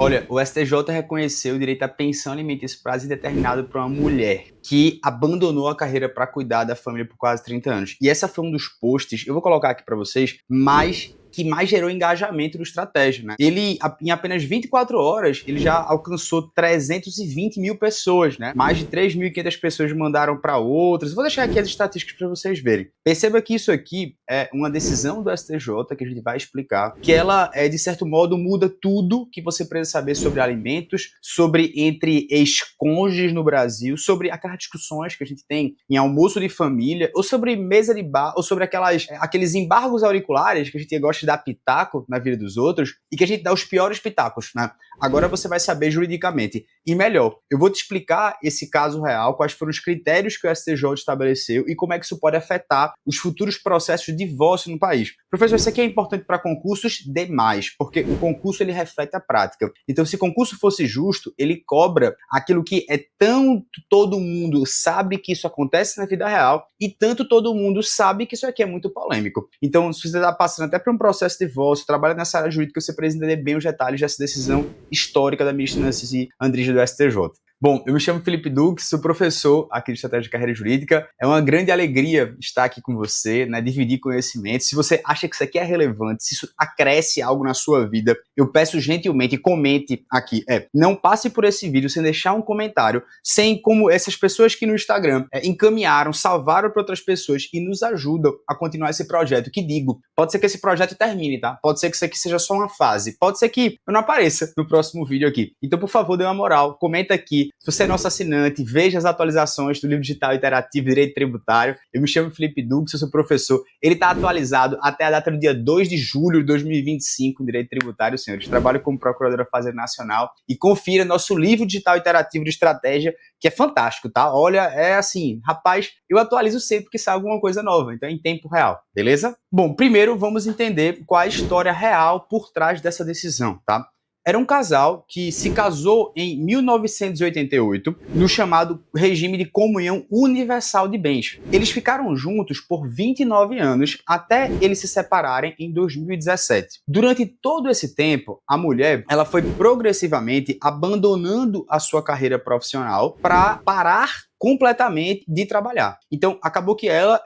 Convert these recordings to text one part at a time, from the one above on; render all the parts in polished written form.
Olha, o STJ reconheceu o direito à pensão alimentícia por prazo indeterminado para uma mulher que abandonou a carreira para cuidar da família por quase 30 anos. E essa foi um dos posts, eu vou colocar aqui para vocês, que mais gerou engajamento no Estratégia, né? Ele, em apenas 24 horas, ele já alcançou 320 mil pessoas, né? Mais de 3.500 pessoas mandaram para outras. Vou deixar aqui as estatísticas para vocês verem. Perceba que isso aqui é uma decisão do STJ, que a gente vai explicar, que ela, de certo modo, muda tudo que você precisa saber sobre alimentos, sobre entre ex-cônjuges no Brasil, sobre aquelas discussões que a gente tem em almoço de família, ou sobre mesa de bar, ou sobre aqueles embargos auriculares que a gente gosta de dar pitaco na vida dos outros e que a gente dá os piores pitacos, né? Agora você vai saber juridicamente. E melhor, eu vou te explicar esse caso real, quais foram os critérios que o STJ estabeleceu e como é que isso pode afetar os futuros processos de divórcio no país. Professor, isso aqui é importante para concursos demais, porque o concurso ele reflete a prática. Então, se o concurso fosse justo, ele cobra aquilo que é tanto todo mundo sabe que isso acontece na vida real e tanto todo mundo sabe que isso aqui é muito polêmico. Então, se você está passando até por um processo de divórcio, trabalha nessa área jurídica, você precisa entender bem os detalhes dessa decisão histórica da ministra Nancy Andrighi do STJ. Bom, eu me chamo Felipe Duque, sou professor aqui de Estratégia de Carreira Jurídica. É uma grande alegria estar aqui com você, né, dividir conhecimento. Se você acha que isso aqui é relevante, se isso acresce algo na sua vida, eu peço gentilmente, comente aqui. Não passe por esse vídeo sem deixar um comentário, sem como essas pessoas que no Instagram encaminharam, salvaram para outras pessoas e nos ajudam a continuar esse projeto. Que digo, pode ser que esse projeto termine, tá? Pode ser que isso aqui seja só uma fase. Pode ser que eu não apareça no próximo vídeo aqui. Então, por favor, dê uma moral, comenta aqui. Se você é nosso assinante, veja as atualizações do livro digital interativo Direito Tributário. Eu me chamo Felipe Duque, sou seu professor. Ele está atualizado até a data do dia 2 de julho de 2025 em Direito Tributário, senhores. Trabalho como Procuradora Fazendária Nacional e confira nosso livro digital interativo de estratégia, que é fantástico, tá? Olha, é assim, rapaz, eu atualizo sempre que sai alguma coisa nova, então é em tempo real, beleza? Bom, primeiro vamos entender qual é a história real por trás dessa decisão, tá? Era um casal que se casou em 1988 no chamado regime de comunhão universal de bens. Eles ficaram juntos por 29 anos até eles se separarem em 2017. Durante todo esse tempo, a mulher ela foi progressivamente abandonando a sua carreira profissional para parar completamente de trabalhar. Então, acabou que ela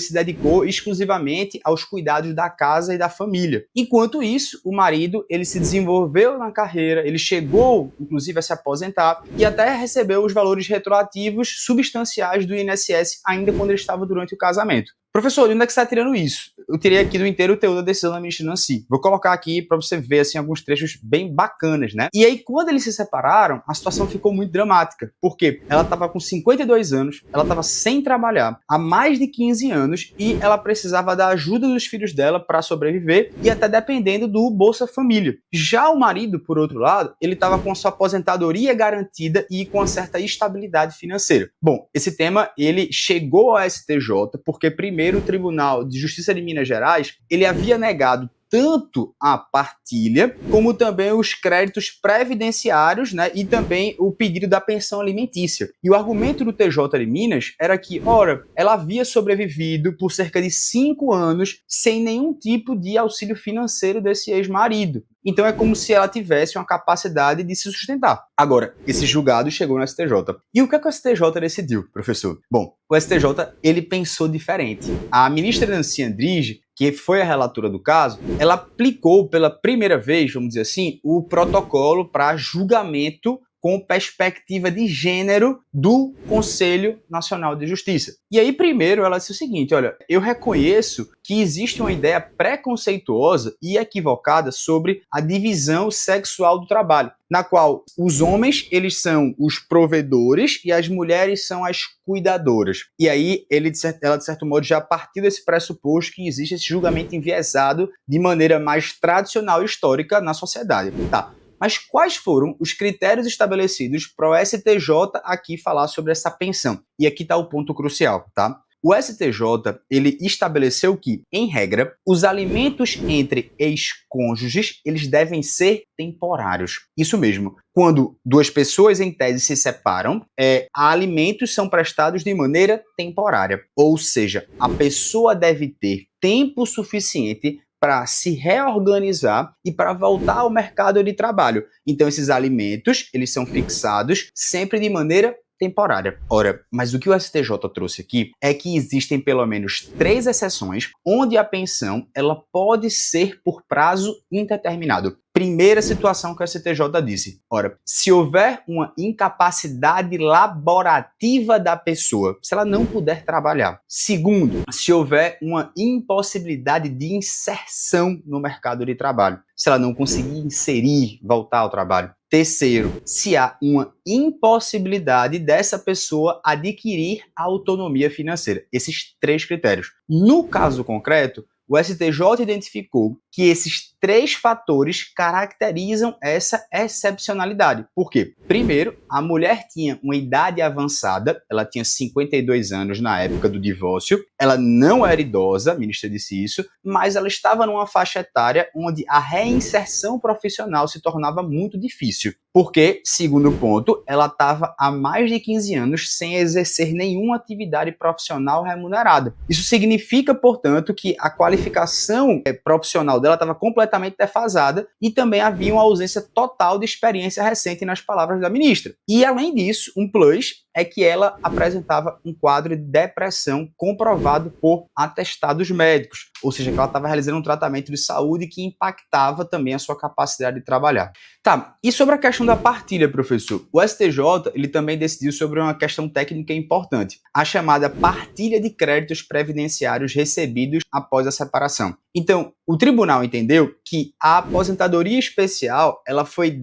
se dedicou exclusivamente aos cuidados da casa e da família. Enquanto isso, o marido, ele se desenvolveu na carreira, ele chegou, inclusive, a se aposentar e até recebeu os valores retroativos substanciais do INSS ainda quando ele estava durante o casamento. Professor, de onde é que você está tirando isso? Eu tirei aqui do inteiro teor da decisão da ministra Nancy. Vou colocar aqui para você ver assim, alguns trechos bem bacanas, né? E aí, quando eles se separaram, a situação ficou muito dramática. Porque ela estava com 52 anos, ela estava sem trabalhar há mais de 15 anos e ela precisava da ajuda dos filhos dela para sobreviver e até dependendo do Bolsa Família. Já o marido, por outro lado, ele estava com a sua aposentadoria garantida e com uma certa estabilidade financeira. Bom, esse tema, ele chegou ao STJ porque, primeiro, o Tribunal de Justiça de Minas Gerais, ele havia negado tanto a partilha, como também os créditos previdenciários, né, e também o pedido da pensão alimentícia. E o argumento do TJ de Minas era que, ora, ela havia sobrevivido por cerca de 5 anos sem nenhum tipo de auxílio financeiro desse ex-marido. Então é como se ela tivesse uma capacidade de se sustentar. Agora, esse julgado chegou no STJ. E o que é que o STJ decidiu, professor? Bom, o STJ, ele pensou diferente. A ministra Nancy Andrighi, que foi a relatora do caso, ela aplicou pela primeira vez, vamos dizer assim, o protocolo para julgamento com perspectiva de gênero do Conselho Nacional de Justiça. E aí, primeiro, ela disse o seguinte, olha, eu reconheço que existe uma ideia preconceituosa e equivocada sobre a divisão sexual do trabalho, na qual os homens, eles são os provedores e as mulheres são as cuidadoras. E aí, ela, de certo modo, já partiu desse pressuposto que existe esse julgamento enviesado de maneira mais tradicional e histórica na sociedade. Tá. Mas quais foram os critérios estabelecidos para o STJ aqui falar sobre essa pensão? E aqui está o ponto crucial, tá? O STJ, ele estabeleceu que, em regra, os alimentos entre ex-cônjuges, eles devem ser temporários. Isso mesmo. Quando duas pessoas, em tese, se separam, alimentos são prestados de maneira temporária. Ou seja, a pessoa deve ter tempo suficiente para se reorganizar e para voltar ao mercado de trabalho. Então, esses alimentos, eles são fixados sempre de maneira temporária. Ora, mas o que o STJ trouxe aqui é que existem pelo menos 3 exceções onde a pensão ela pode ser por prazo indeterminado. Primeira situação que o STJ disse. Ora, se houver uma incapacidade laborativa da pessoa, se ela não puder trabalhar. Segundo, se houver uma impossibilidade de inserção no mercado de trabalho, se ela não conseguir inserir, voltar ao trabalho. Terceiro, se há uma impossibilidade dessa pessoa adquirir autonomia financeira. Esses 3 critérios. No caso concreto, o STJ identificou que esses 3 fatores caracterizam essa excepcionalidade. Por quê? Primeiro, a mulher tinha uma idade avançada, ela tinha 52 anos na época do divórcio, ela não era idosa, a ministra disse isso, mas ela estava numa faixa etária onde a reinserção profissional se tornava muito difícil. Porque, segundo ponto, ela estava há mais de 15 anos sem exercer nenhuma atividade profissional remunerada. Isso significa, portanto, que a qualificação profissional dela estava completamente defasada e também havia uma ausência total de experiência recente nas palavras da ministra. E, além disso, um plus é que ela apresentava um quadro de depressão comprovado por atestados médicos, ou seja, que ela estava realizando um tratamento de saúde que impactava também a sua capacidade de trabalhar. Tá, e sobre a questão da partilha, professor? O STJ ele também decidiu sobre uma questão técnica importante, a chamada partilha de créditos previdenciários recebidos após a separação. Então, o tribunal entendeu que a aposentadoria especial ela foi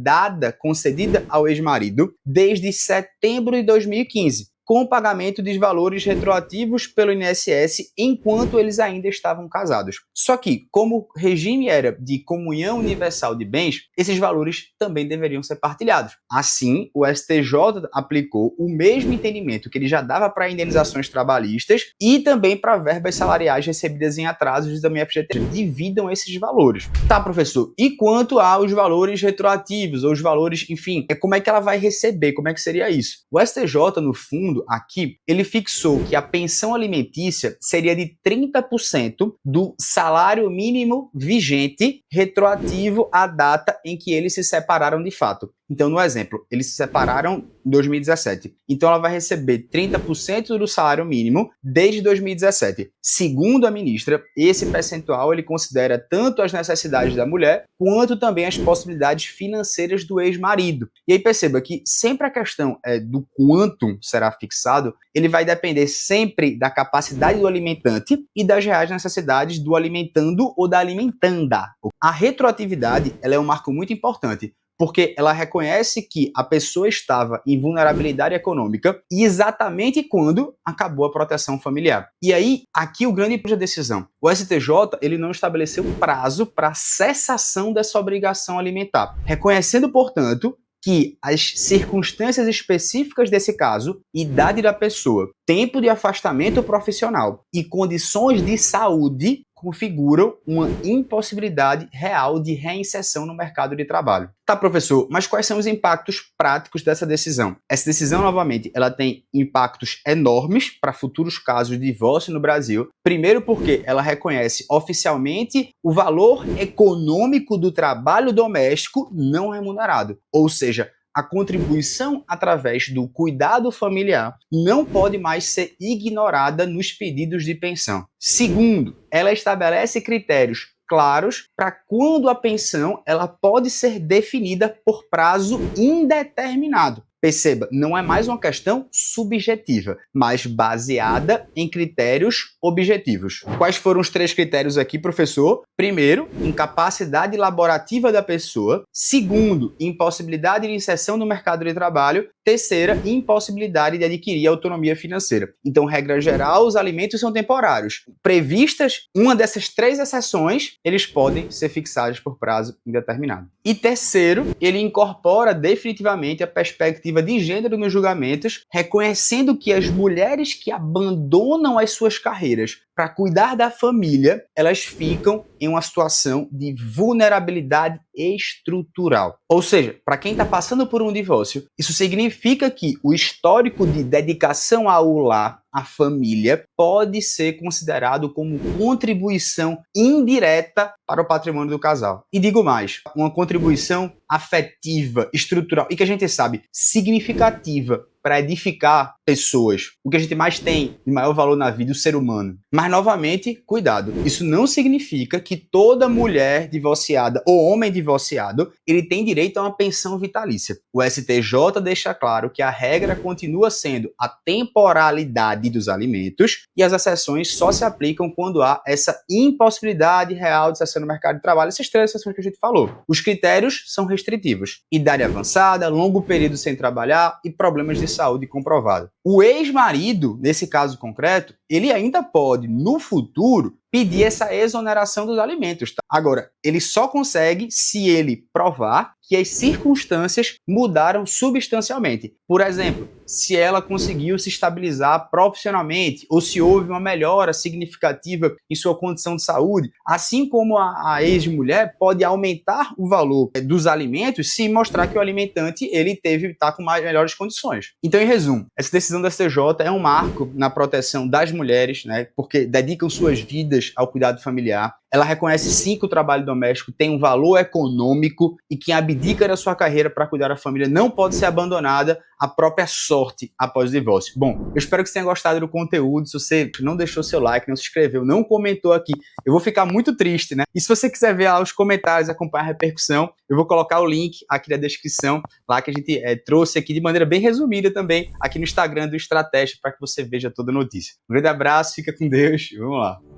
concedida ao ex-marido desde setembro de 2015, com o pagamento dos valores retroativos pelo INSS enquanto eles ainda estavam casados. Só que, como o regime era de comunhão universal de bens, esses valores também deveriam ser partilhados. Assim, o STJ aplicou o mesmo entendimento que ele já dava para indenizações trabalhistas e também para verbas salariais recebidas em atrasos da FGTS. Dividam esses valores. Tá, professor, e quanto aos valores retroativos, ou os valores, enfim, como é que ela vai receber? Como é que seria isso? O STJ, no fundo, aqui, ele fixou que a pensão alimentícia seria de 30% do salário mínimo vigente retroativo à data em que eles se separaram de fato. Então, no exemplo, eles se separaram em 2017. Então, ela vai receber 30% do salário mínimo desde 2017. Segundo a ministra, esse percentual ele considera tanto as necessidades da mulher quanto também as possibilidades financeiras do ex-marido. E aí perceba que sempre a questão do quanto será fixado, ele vai depender sempre da capacidade do alimentante e das reais necessidades do alimentando ou da alimentanda. A retroatividade ela é um marco muito importante, porque ela reconhece que a pessoa estava em vulnerabilidade econômica exatamente quando acabou a proteção familiar. E aí, aqui o grande ponto da decisão. O STJ ele não estabeleceu prazo para cessação dessa obrigação alimentar, reconhecendo, portanto, que as circunstâncias específicas desse caso, idade da pessoa, tempo de afastamento profissional e condições de saúde configuram uma impossibilidade real de reinserção no mercado de trabalho. Tá, professor, mas quais são os impactos práticos dessa decisão? Essa decisão, novamente, ela tem impactos enormes para futuros casos de divórcio no Brasil. Primeiro porque ela reconhece oficialmente o valor econômico do trabalho doméstico não remunerado, ou seja, a contribuição através do cuidado familiar não pode mais ser ignorada nos pedidos de pensão. Segundo, ela estabelece critérios claros para quando a pensão ela pode ser definida por prazo indeterminado. Perceba, não é mais uma questão subjetiva, mas baseada em critérios objetivos. Quais foram os 3 critérios aqui, professor? Primeiro, incapacidade laborativa da pessoa. Segundo, impossibilidade de inserção no mercado de trabalho. Terceira, impossibilidade de adquirir autonomia financeira. Então, regra geral, os alimentos são temporários. Previstas uma dessas 3 exceções, eles podem ser fixados por prazo indeterminado. E terceiro, ele incorpora definitivamente a perspectiva de gênero nos julgamentos, reconhecendo que as mulheres que abandonam as suas carreiras para cuidar da família, elas ficam em uma situação de vulnerabilidade estrutural. Ou seja, para quem está passando por um divórcio, isso significa que o histórico de dedicação ao lar, à família, pode ser considerado como contribuição indireta para o patrimônio do casal. E digo mais, uma contribuição afetiva, estrutural e que a gente sabe significativa para edificar pessoas. O que a gente mais tem de maior valor na vida, o ser humano. Mas, novamente, cuidado. Isso não significa que toda mulher divorciada ou homem divorciado, ele tem direito a uma pensão vitalícia. O STJ deixa claro que a regra continua sendo a temporalidade dos alimentos e as exceções só se aplicam quando há essa impossibilidade real de inserção no mercado de trabalho. Essas três exceções que a gente falou. Os critérios são restritivos. Idade avançada, longo período sem trabalhar e problemas de saúde comprovado. O ex-marido, nesse caso concreto, ele ainda pode, no futuro, pedir essa exoneração dos alimentos. Tá? Agora, ele só consegue se ele provar que as circunstâncias mudaram substancialmente. Por exemplo, se ela conseguiu se estabilizar profissionalmente ou se houve uma melhora significativa em sua condição de saúde, assim como a ex-mulher pode aumentar o valor dos alimentos se mostrar que o alimentante ele está com melhores condições. Então, em resumo, essa decisão da STJ é um marco na proteção das mulheres, né, porque dedicam suas vidas ao cuidado familiar. Ela reconhece sim que o trabalho doméstico tem um valor econômico e quem abdica da sua carreira para cuidar da família não pode ser abandonada à própria sorte após o divórcio. Bom, eu espero que você tenha gostado do conteúdo. Se você não deixou seu like, não se inscreveu, não comentou aqui, eu vou ficar muito triste, né? E se você quiser ver lá os comentários, acompanhar a repercussão, eu vou colocar o link aqui na descrição, lá que a gente trouxe aqui de maneira bem resumida também, aqui no Instagram do Estratégia, para que você veja toda a notícia. Um grande abraço, fica com Deus, vamos lá.